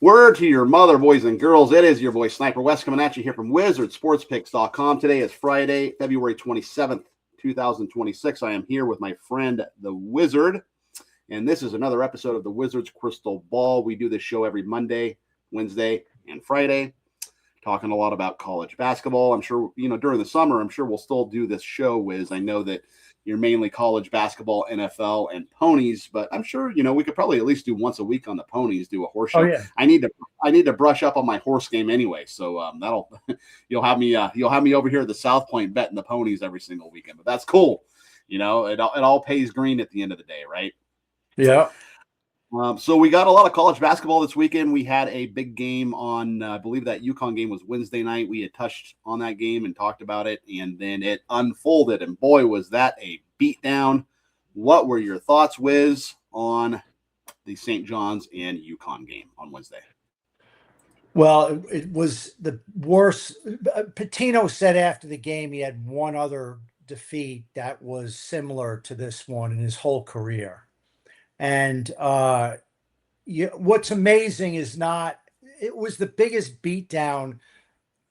Word to your mother, boys and girls. It is your boy Sniper West coming at you here from WizardSportsPicks.com. Today is Friday, February 27th, 2026. I am here with my friend, the Wizard, and this is another episode of the Wizard's Crystal Ball. We do this show every Monday, Wednesday, and Friday, talking a lot about college basketball. I'm sure, during the summer, I'm sure we'll still do this show, Wiz. I know that you're mainly college basketball, NFL, and ponies, but I'm sure, we could probably at least do once a week on the ponies, do a horse show. Oh, yeah. I need to brush up on my horse game anyway. So that'll you'll have me over here at the South Point betting the ponies every single weekend. But that's cool. It all pays green at the end of the day, right? Yeah. So we got a lot of college basketball this weekend. We had a big game on, I believe that UConn game was Wednesday night. We had touched on that game and talked about it, and then it unfolded. And boy, was that a beatdown. What were your thoughts, Wiz, on the St. John's and UConn game on Wednesday? Well, it was the worst. Patino said after the game he had one other defeat that was similar to this one in his whole career. And what's amazing is it was the biggest beatdown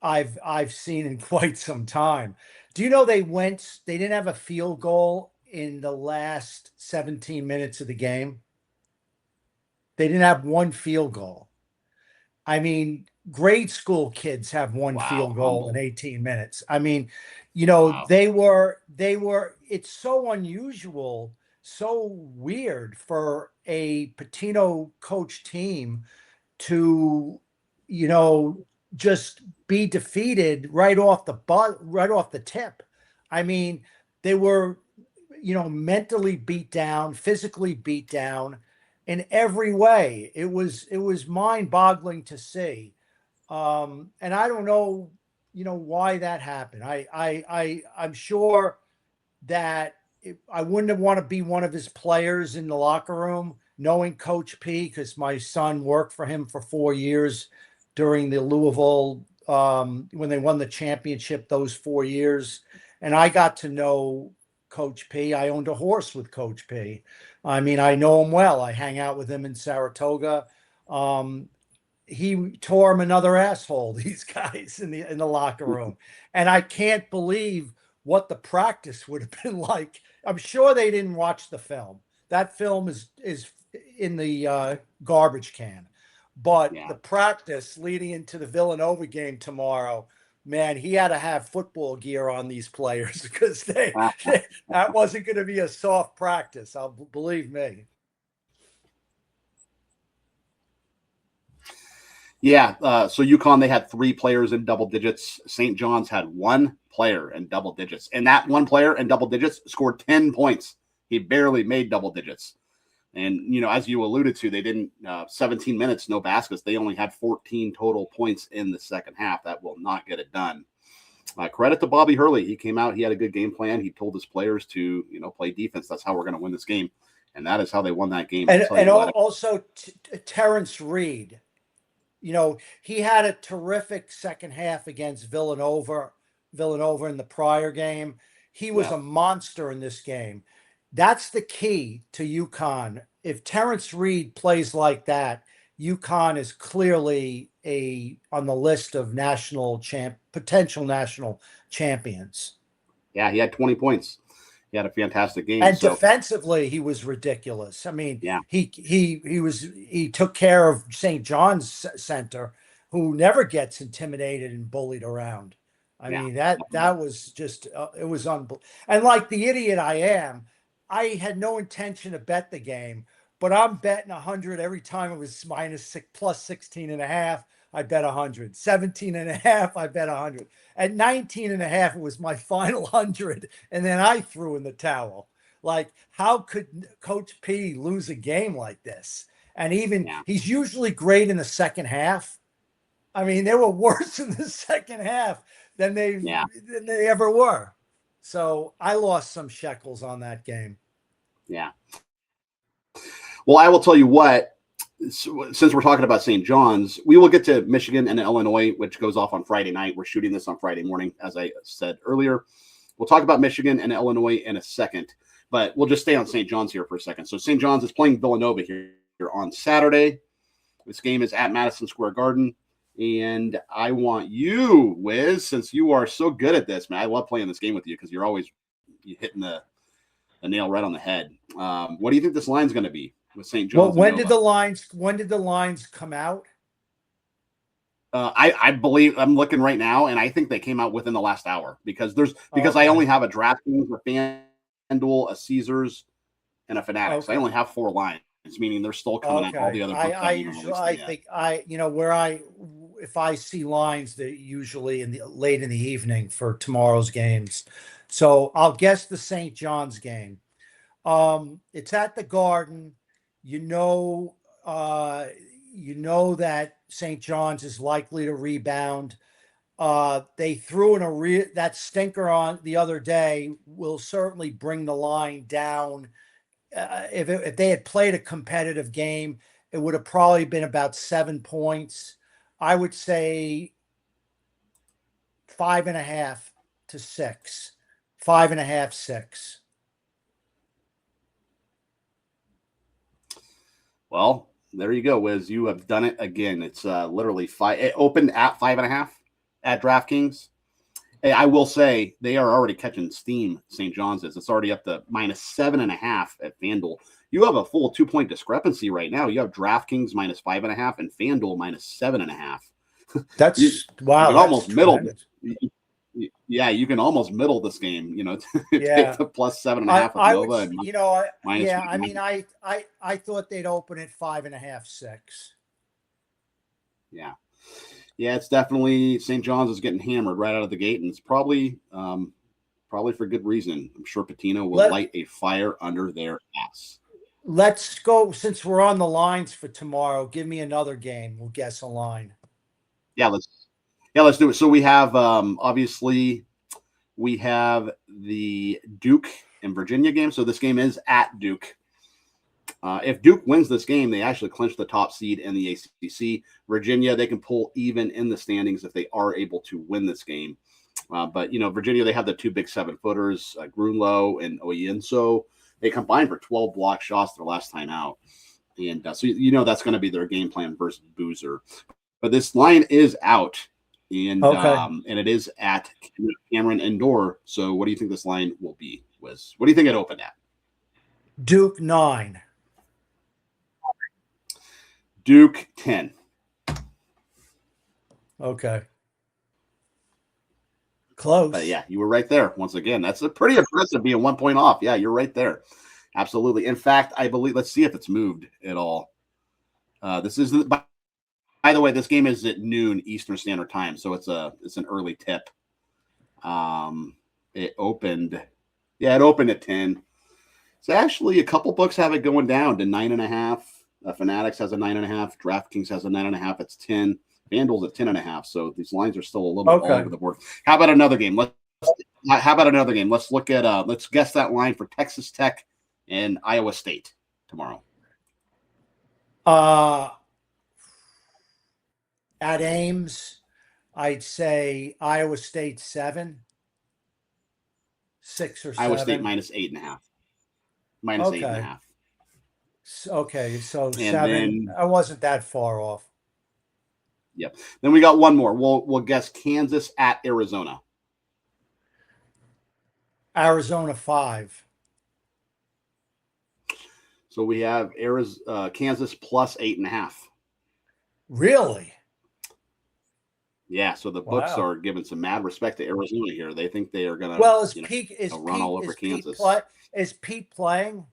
I've seen in quite some time. Do you know they didn't have a field goal in the last 17 minutes of the game? They didn't have one field goal. I mean, grade school kids have one field goal in 18 minutes. I mean, wow. they were, it's so unusual, so weird for a Patino coach team to, just be defeated right off the tip. I mean, they were, mentally beat down, physically beat down in every way. It was mind-boggling to see. And I don't know, why that happened. I'm sure that I wouldn't want to be one of his players in the locker room, knowing Coach P, because my son worked for him for 4 years during the Louisville, when they won the championship those 4 years. And I got to know Coach P. I owned a horse with Coach P. I mean, I know him well. I hang out with him in Saratoga. He tore him another asshole, these guys in the locker room. And I can't believe what the practice would have been like. I'm sure they didn't watch the film. That film is in the garbage can. But the practice leading into the Villanova game tomorrow, man, he had to have football gear on these players because that wasn't going to be a soft practice. Believe me. Yeah. So UConn, they had 3 players in double digits. St. John's had 1 player in double digits. And that one player in double digits scored 10 points. He barely made double digits. And, as you alluded to, they didn't 17 minutes, no baskets. They only had 14 total points in the second half. That will not get it done. Credit to Bobby Hurley. He came out. He had a good game plan. He told his players to, play defense. That's how we're going to win this game. And that is how they won that game. And also Terrence Reed. He had a terrific second half against Villanova in the prior game. He was a monster in this game. That's the key to UConn. If Terrence Reed plays like that, UConn is clearly on the list of potential national champions. Yeah, he had 20 points. He had a fantastic game. And defensively, he was ridiculous. I mean, he took care of St. John's center, who never gets intimidated and bullied around. I mean, that was just it was unbelievable. And like the idiot I am, I had no intention to bet the game, but I'm betting 100 every time it was plus 16.5. I bet 100, 17.5. I bet 100. At 19.5, it was my final 100. And then I threw in the towel. Like, how could Coach P lose a game like this? And he's usually great in the second half. I mean, they were worse in the second half than they ever were. So I lost some shekels on that game. Yeah. Well, I will tell you what, since we're talking about St. John's, we will get to Michigan and Illinois, which goes off on Friday night. We're shooting this on Friday morning, as I said earlier. We'll talk about Michigan and Illinois in a second, but we'll just stay on St. John's here for a second. So St. John's is playing Villanova here on Saturday. This game is at Madison Square Garden. And I want you, Wiz, since you are so good at this, man. I love playing this game with you because you're always hitting the nail right on the head. What do you think this line's going to be with St. John's? Well, when did the lines come out? I believe I'm looking right now, and I think they came out within the last hour because I only have a DraftKings, a FanDuel, a Caesars, and a Fanatics. I only have 4 lines. Meaning they're still coming out. All the other books if I see lines, that usually late in the evening for tomorrow's games. So I'll guess the St. John's game. It's at the Garden. You know that St. John's is likely to rebound. They threw in that stinker on the other day will certainly bring the line down. If they had played a competitive game, it would have probably been about 7 points. I would say 5.5 to 6, 5.5, 6. Well, there you go, Wiz. You have done it again. It's literally 5. It opened at 5.5 at DraftKings. Hey, I will say they are already catching steam. St. John's is. It's already up to -7.5 at FanDuel. You have a full 2-point discrepancy right now. You have DraftKings -5.5 and FanDuel -7.5. That's wow. You can almost middle. Yeah, you can almost middle this game. Take the +7.5 of Nova. I thought they'd open at 5.5, 6. Yeah. Yeah, it's definitely St. John's is getting hammered right out of the gate, and it's probably for good reason. I'm sure Patino will light a fire under their ass. Let's go, since we're on the lines for tomorrow. Give me another game. We'll guess a line. Yeah, let's do it. So we have obviously we have the Duke and Virginia game. So this game is at Duke. If Duke wins this game, they actually clinch the top seed in the ACC. Virginia, they can pull even in the standings if they are able to win this game. But, Virginia, they have the 2 big 7-footers, Grunlow and Oyinso. They combined for 12 block shots their last time out. And so, that's going to be their game plan versus Boozer. But this line is out, and it is at Cameron Indoor. So what do you think this line will be, Wiz? What do you think it opened at? Duke 9. Duke 10. Okay. Close. But yeah, you were right there. Once again, that's a pretty impressive being 1 point off. Yeah, you're right there. Absolutely. In fact, I believe, let's see if it's moved at all. This is, by the way, this game is at noon Eastern Standard Time, so it's an early tip. It opened at 10. So actually, a couple books have it going down to 9.5. Fanatics has a 9.5. DraftKings has a 9.5. It's 10. FanDuel's at 10.5. So these lines are still a little bit all over the board. How about another game? Let's look at let's guess that line for Texas Tech and Iowa State tomorrow. At Ames, I'd say Iowa State 7, 6 or 7. Iowa State -8.5. -8.5. Okay, so and 7. Then, I wasn't that far off. Yep. Then we got one more. We'll guess Kansas at Arizona. Arizona 5. So we have Kansas +8.5. Really? Yeah. So the books are giving some mad respect to Arizona here. They think they are going to run all over Kansas. Is Pete playing?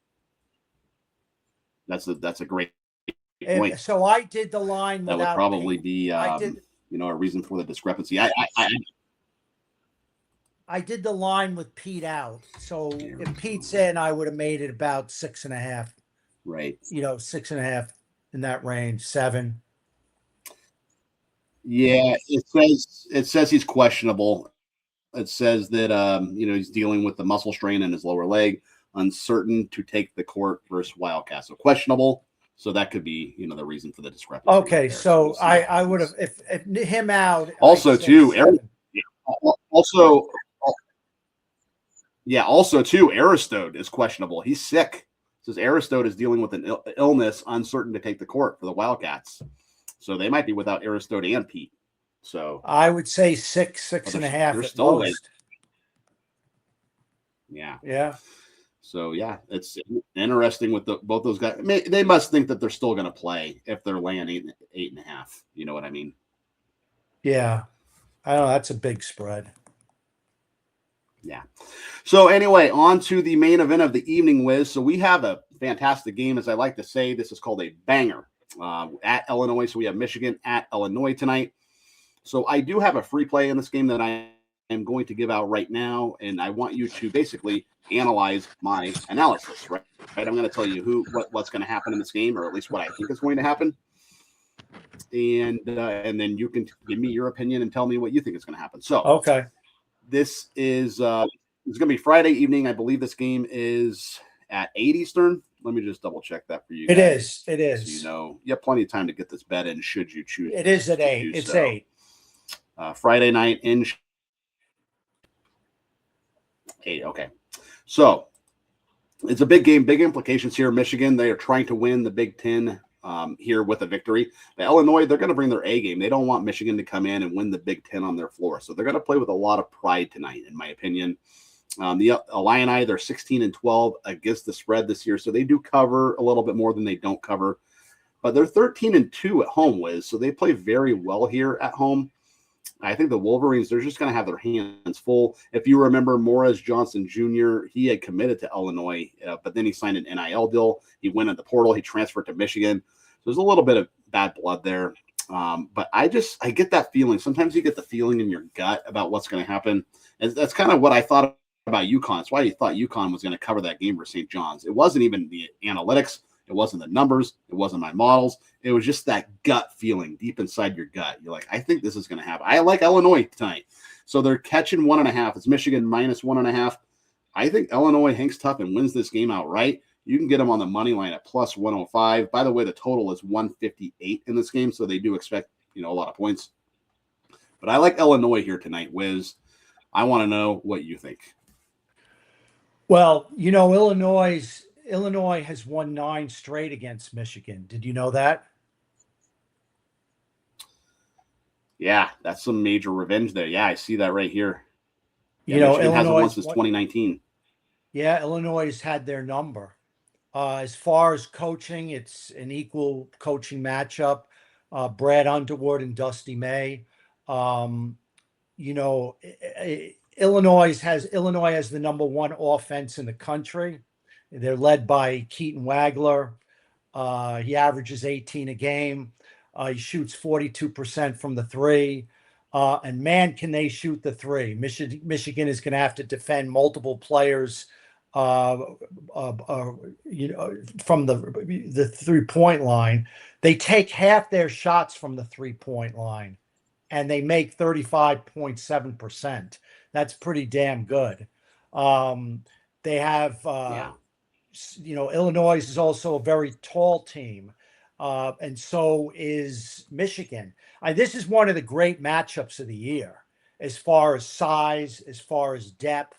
That's a great point. So I did the line without. That would probably Pete. be a reason for the discrepancy. I did the line with Pete out. So if Pete's in, I would have made it about 6.5. Right. 6.5 in that range, 7. Yeah, it says he's questionable. It says that he's dealing with the muscle strain in his lower leg, uncertain to take the court versus Wildcats. So questionable. So that could be the reason for the discrepancy. Okay, right so I would have if him out. Also too, also too, Aristode is questionable. He's sick. says Aristote is dealing with an illness, uncertain to take the court for the Wildcats. So they might be without Aristote and Pete. So I would say 6.5 they're at still most. Yeah. Yeah. So yeah, it's interesting with both those guys. They must think that they're still going to play if they're laying 8.5. You know what I mean? Yeah. I don't know. That's a big spread. Yeah. So anyway, on to the main event of the evening, Wiz. So we have a fantastic game, as I like to say. This is called a banger at Illinois. So we have Michigan at Illinois tonight. So I do have a free play in this game that I am going to give out right now, and I want you to basically analyze my analysis. Right? I'm going to tell you what's going to happen in this game, or at least what I think is going to happen, and then you can give me your opinion and tell me what you think is going to happen. So okay. This is it's going to be Friday evening. I believe this game is at 8 Eastern. Let me just double check that for you guys. It is. It is. So you know, you have plenty of time to get this bet in should you choose. It is at 8. It's 8. Friday night in 8. Okay. So it's a big game, big implications here. Michigan, they are trying to win the Big Ten here with a victory. But Illinois, they're going to bring their A game. They don't want Michigan to come in and win the Big Ten on their floor. So they're going to play with a lot of pride tonight, in my opinion. The Illini, they're 16-12 against the spread this year. So they do cover a little bit more than they don't cover. But they're 13-2 at home, Wiz. So they play very well here at home. I think the Wolverines, they're just going to have their hands full. If you remember, Morris Johnson Jr., he had committed to Illinois, but then he signed an NIL deal. He went in the portal. He transferred to Michigan. So there's a little bit of bad blood there. But I get that feeling. Sometimes you get the feeling in your gut about what's going to happen. And that's kind of what I thought about UConn. That's why you thought UConn was going to cover that game for St. John's. It wasn't even the analytics. It wasn't the numbers. It wasn't my models. It was just that gut feeling deep inside your gut. You're like, I think this is going to happen. I like Illinois tonight. So they're catching 1.5. It's Michigan minus 1.5. I think Illinois hangs tough and wins this game outright. You can get them on the money line at plus 105. By the way, the total is 158 in this game, so they do expect, a lot of points. But I like Illinois here tonight, Wiz. I want to know what you think. Well, Illinois has won 9 straight against Michigan. Did you know that? Yeah, that's some major revenge there. Yeah, I see that right here. Yeah, Michigan Illinois hasn't won since 2019. Yeah, Illinois has had their number. As far as coaching, it's an equal coaching matchup. Brad Underwood and Dusty May. Illinois has the number 1 offense in the country. They're led by Keaton Wagler. He averages 18 a game. He shoots 42% from the 3. And man, can they shoot the 3. Michigan is going to have to defend multiple players from the 3-point line. They take half their shots from the 3-point line, and they make 35.7%. That's pretty damn good. They have, Illinois is also a very tall team, and so is Michigan. This is one of the great matchups of the year, as far as size, as far as depth.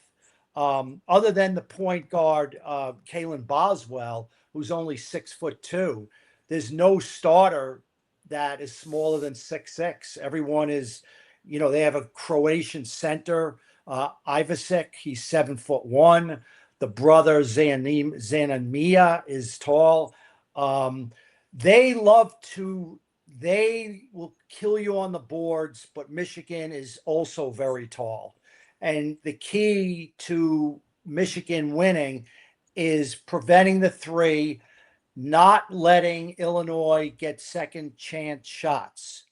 Other than the point guard, Kalen Boswell, who's only 6'2", there's no starter that is smaller than 6'6". Everyone is, they have a Croatian center, Ivasic. He's 7'1". The brother Zanamia is tall. They will kill you on the boards, but Michigan is also very tall. And the key to Michigan winning is preventing the 3, not letting Illinois get second chance shots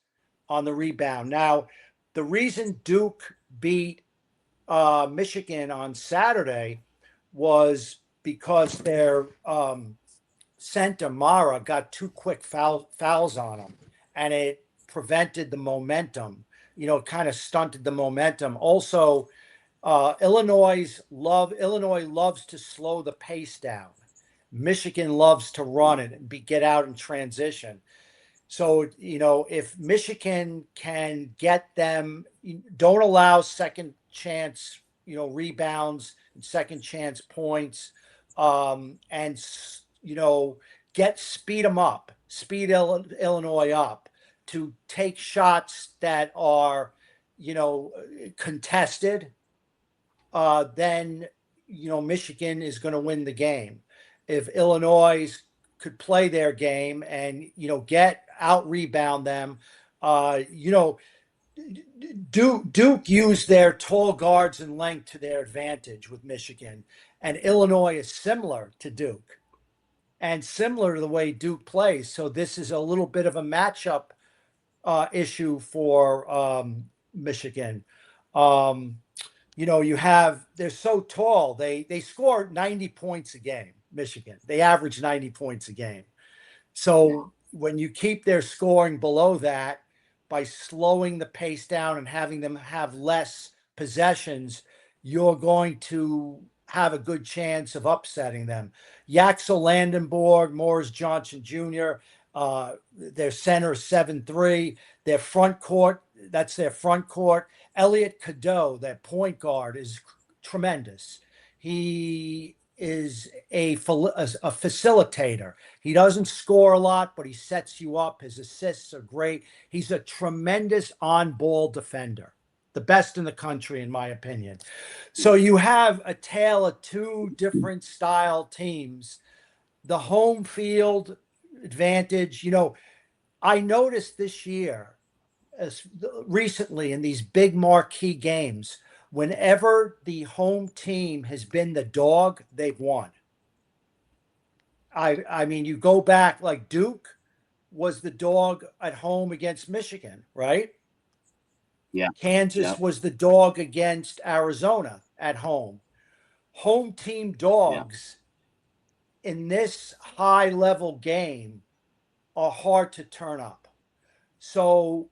on the rebound. Now, the reason Duke beat Michigan on Saturday was because their center Mara got 2 quick fouls on him, and it prevented the momentum. Kind of stunted the momentum. Also, Illinois loves to slow the pace down. Michigan loves to run it and get out in transition. So, if Michigan can get them, don't allow second chance, rebounds and second chance points. and speed them up, speed Illinois up to take shots that are, contested, then Michigan is going to win the game. If Illinois could play their game and get out rebound them, Duke used their tall guards and length to their advantage with Michigan, and Illinois is similar to Duke and similar to the way Duke plays. So this is a little bit of a matchup issue for Michigan. They're so tall. They score 90 points a game. Michigan, they average 90 points a game. So when you keep their scoring below that by slowing the pace down and having them have less possessions, you're going to have a good chance of upsetting them. Yaxel Landenborg, Morris Johnson Jr., their center 7'3", their front court, that's their front court. Elliot Cadeau, their point guard, is tremendous. He is a facilitator. He doesn't score a lot, but he sets you up. His assists are great. He's a tremendous on-ball defender, the best in the country, in my opinion. So you have a tale of two different style teams. The home field advantage, I noticed this year, recently in these big marquee games, whenever the home team has been the dog, they've won. I mean, you go back, like Duke was the dog at home against Michigan, right? Yeah. Kansas was the dog against Arizona at home. Home team dogs in this high level game are hard to turn up. So,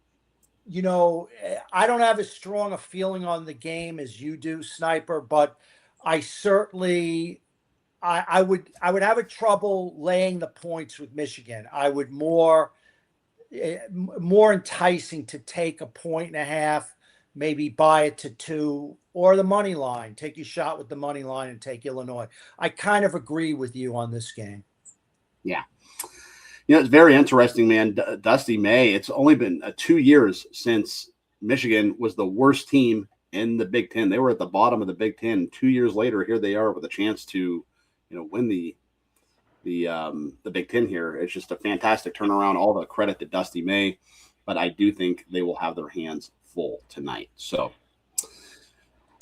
I don't have as strong a feeling on the game as you do, Sniper, but I certainly I would have a trouble laying the points with Michigan. I would more enticing to take 1.5, maybe buy it to 2, or the money line. Take your shot with the money line and take Illinois. I kind of agree with you on this game. Yeah. It's very interesting, man. Dusty May, it's only been 2 years since Michigan was the worst team in the Big Ten. They were at the bottom of the Big Ten. 2 years later, here they are with a chance to, win the Big Ten here. It's just a fantastic turnaround. All the credit to Dusty May, but I do think they will have their hands full tonight. So,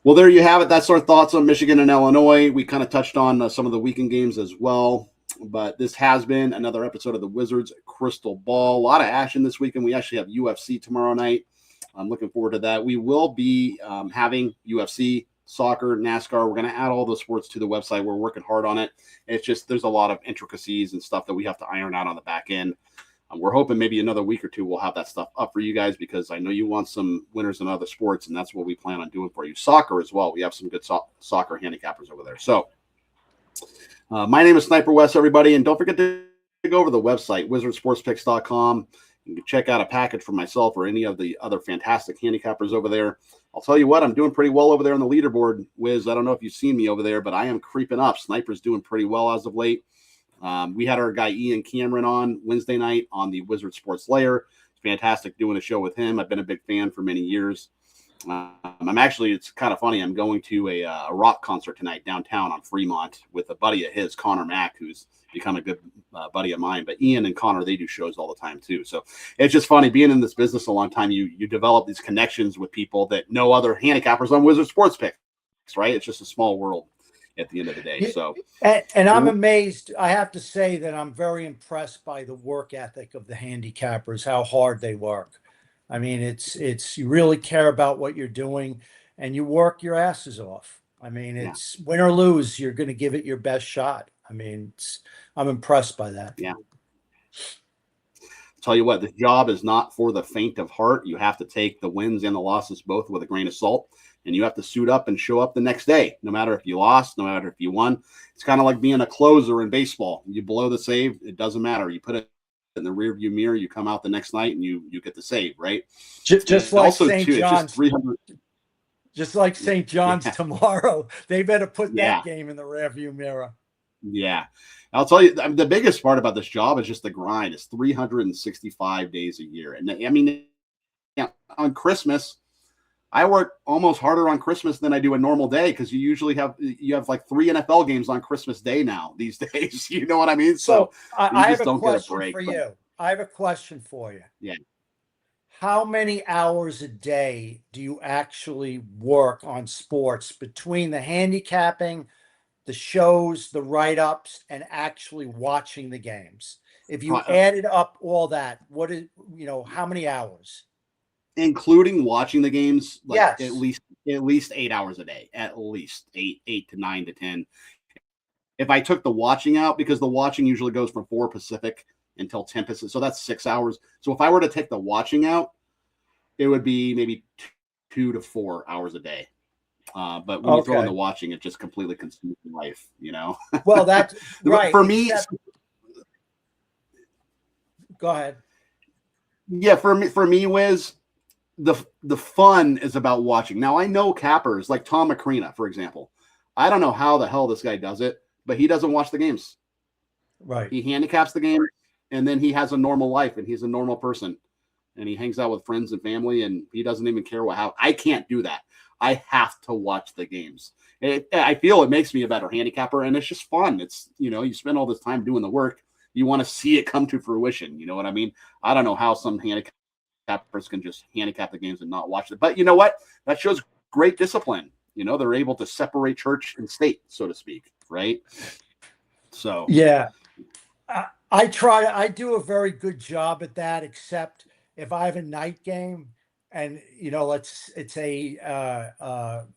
well, there you have it. That's our thoughts on Michigan and Illinois. We kind of touched on some of the weekend games as well. But this has been another episode of the Wizards Crystal Ball. A lot of action this weekend. We actually have UFC tomorrow night. I'm looking forward to that. We will be having UFC, soccer, NASCAR. We're going to add all those sports to the website. We're working hard on it. It's just there's a lot of intricacies and stuff that we have to iron out on the back end. We're hoping maybe another week or two we'll have that stuff up for you guys because I know you want some winners in other sports, and that's what we plan on doing for you. Soccer as well. We have some good soccer handicappers over there. So, my name is Sniper West, everybody, and don't forget to go over the website, wizardsportspicks.com. You can check out a package for myself or any of the other fantastic handicappers over there. I'll tell you what, I'm doing pretty well over there on the leaderboard, Wiz. I don't know if you've seen me over there, but I am creeping up. Sniper's doing pretty well as of late. We had our guy Ian Cameron on Wednesday night on the Wizard Sports Lair. It's fantastic doing a show with him. I've been a big fan for many years. It's kind of funny. I'm going to a rock concert tonight downtown on Fremont with a buddy of his, Connor Mack, who's become a good buddy of mine. But Ian and Connor, they do shows all the time too. So it's just funny being in this business a long time. You develop these connections with people that no other handicappers on Wizard Sports Picks, right? It's just a small world at the end of the day. So, and I'm amazed. I have to say that I'm very impressed by the work ethic of the handicappers, how hard they work. I mean, it's you really care about what you're doing and you work your asses off. I mean, it's win or lose, you're going to give it your best shot. I mean, I'm impressed by that. Yeah. Tell you what, the job is not for the faint of heart. You have to take the wins and the losses both with a grain of salt, and you have to suit up and show up the next day, no matter if you lost, no matter if you won. It's kind of like being a closer in baseball. You blow the save, it doesn't matter. You put it in the rearview mirror, you come out the next night and you get the save, right? Just like St. John's. Just 300. Just like St. John's tomorrow. They better put that game in the rearview mirror. Yeah. I'll tell you, the biggest part about this job is just the grind. It's 365 days a year. And I mean, on Christmas, I work almost harder on Christmas than I do a normal day because you have like 3 NFL games on Christmas Day now these days. You know what I mean? So You I have just a don't get a question break. for you. I have a question for you. Yeah. How many hours a day do you actually work on sports between the handicapping, the shows, the write-ups, and actually watching the games? If you added up all that, what is, how many hours? Including watching the games, like Yes. at least 8 hours a day, at least eight to 9 to 10. If I took the watching out, because the watching usually goes from 4 Pacific until 10 Pacific, so that's 6 hours. So if I were to take the watching out, it would be maybe 2 to 4 hours a day. But when you throw in the watching, it just completely consumes life, Well, that's right. For me, go ahead. Yeah, for me, Wiz, the fun is about watching. Now I know cappers like Tom Macrina, for example. I don't know how the hell this guy does it, but he doesn't watch the games. Right. He handicaps the game, and then he has a normal life, and he's a normal person, and he hangs out with friends and family, and he doesn't even care what happens. I can't do that. I have to watch the games. I feel it makes me a better handicapper, and it's just fun. It's, you spend all this time doing the work. You want to see it come to fruition. You know what I mean? I don't know how some handicappers can just handicap the games and not watch it. But you know what? That shows great discipline. They're able to separate church and state, so to speak, right? So yeah, I do a very good job at that, except if I have a night game and it's gonna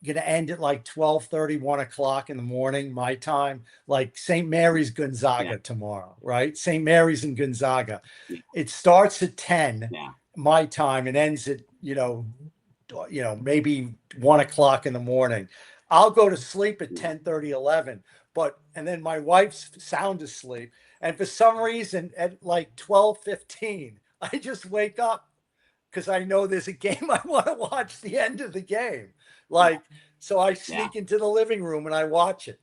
end at like 12:30, 1 o'clock in the morning, my time, like St. Mary's Gonzaga tomorrow, right? St. Mary's and Gonzaga. It starts at 10 my time and ends at maybe 1 o'clock in the morning. I'll go to sleep at 10:30, 11, and then my wife's sound asleep. And for some reason at like 12:15, I just wake up because I know there's a game I want to watch the end of the game. So I sneak into the living room and I watch it.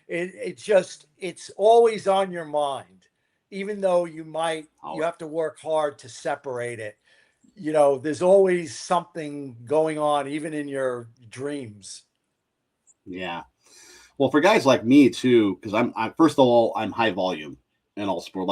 It's always on your mind, even though you have to work hard to separate it. There's always something going on, even in your dreams. Yeah. Well, for guys like me too, because I'm first of all, I'm high volume in all sport.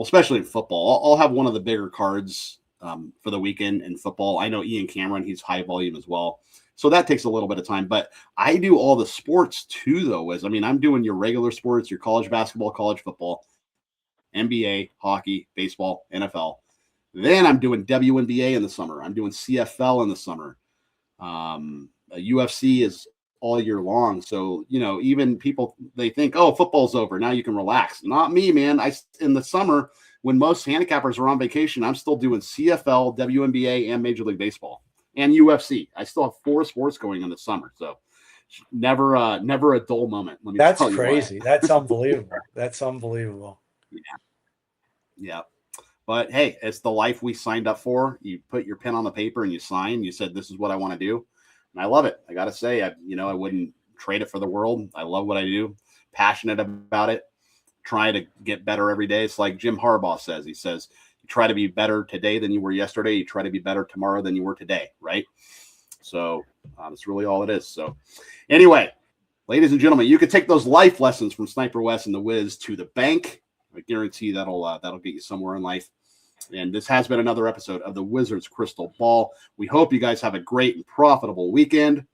Especially in football, I'll have one of the bigger cards for the weekend in football. I know Ian Cameron, he's high volume as well. So that takes a little bit of time, but I do all the sports too, though. I'm doing your regular sports, your college basketball, college football, NBA, hockey, baseball, NFL. Then I'm doing WNBA in the summer. I'm doing CFL in the summer. UFC is all year long. So, even people, they think, oh, football's over. Now you can relax. Not me, man. In the summer, when most handicappers are on vacation, I'm still doing CFL, WNBA, and Major League Baseball and UFC. I still have 4 sports going in the summer. So never a dull moment. Let me That's tell you crazy. what. That's unbelievable. That's unbelievable. Yeah. But hey, it's the life we signed up for. You put your pen on the paper and you sign. You said, this is what I want to do. And I love it. I got to say, I wouldn't trade it for the world. I love what I do. Passionate about it. Trying to get better every day. It's like Jim Harbaugh says. He says, you try to be better today than you were yesterday. You try to be better tomorrow than you were today, right? So that's really all it is. So anyway, ladies and gentlemen, you can take those life lessons from Sniper West and the Wiz to the bank. I guarantee that'll get you somewhere in life. And this has been another episode of the Wizard's Crystal Ball. We hope you guys have a great and profitable weekend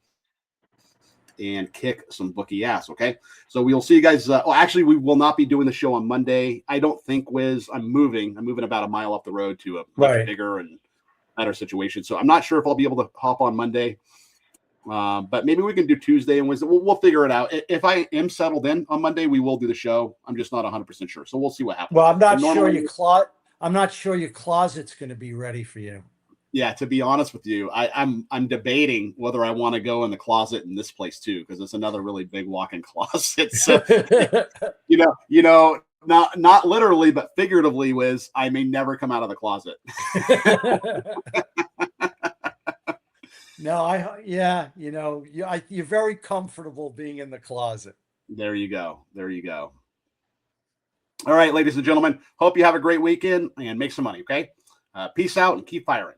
and kick some bookie ass, okay? So we'll see you guys. Actually, we will not be doing the show on Monday. I don't think, Wiz. I'm moving about a mile up the road to a much bigger and better situation. So I'm not sure if I'll be able to hop on Monday. But maybe we can do Tuesday and Wednesday. We'll figure it out. If I am settled in on Monday, we will do the show. I'm just not 100% sure. So we'll see what happens. Well, I'm not sure your closet's going to be ready for you. Yeah, to be honest with you, I'm debating whether I want to go in the closet in this place too, because it's another really big walk-in closet. So, not literally, but figuratively, Wiz, I may never come out of the closet. No, you're very comfortable being in the closet. There you go. There you go. All right, ladies and gentlemen, hope you have a great weekend and make some money, okay? Peace out and keep firing.